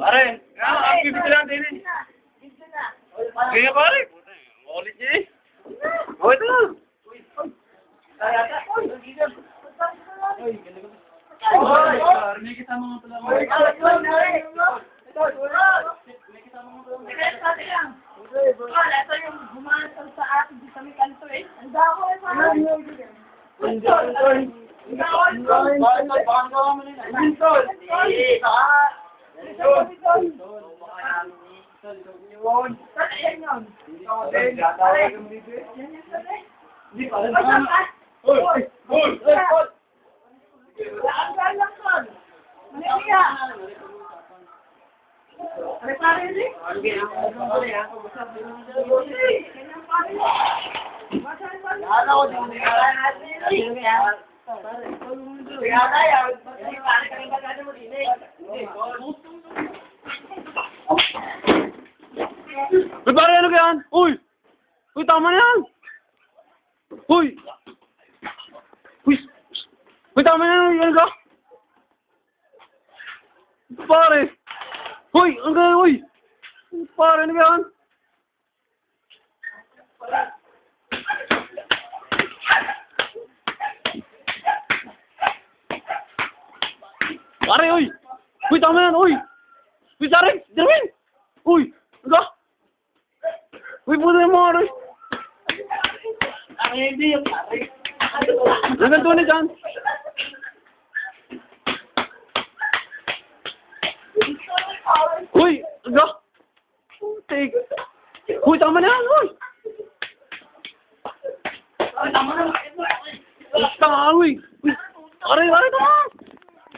Are, ang bibigyan natin eh. Kaya pare. Ulit niya eh. Oh, ito na. May kasama mo pala. May kasama mo pala. Ito yung humanap sa atin dito sa may kanto eh. Ang dako eh. Uy, pare, ano yan? Uy! Uy, tama na yan! Uy! Uy! Uy, tama na yan! Ano ka? Pare! Uy! Ano ka? Uy! Pare, ano yan? Pare, uy! Uy, tama na yan! Uy! Uy, pare! Darwin! Uy! Ano ka? Uy, puto yung mga rin! Hindi yung pare. Naganto na dyan! Uy! Ano ka? Putik! Uy, tama na yan! Uy! Tama na. Tama, uy! Uy! Pare, tama!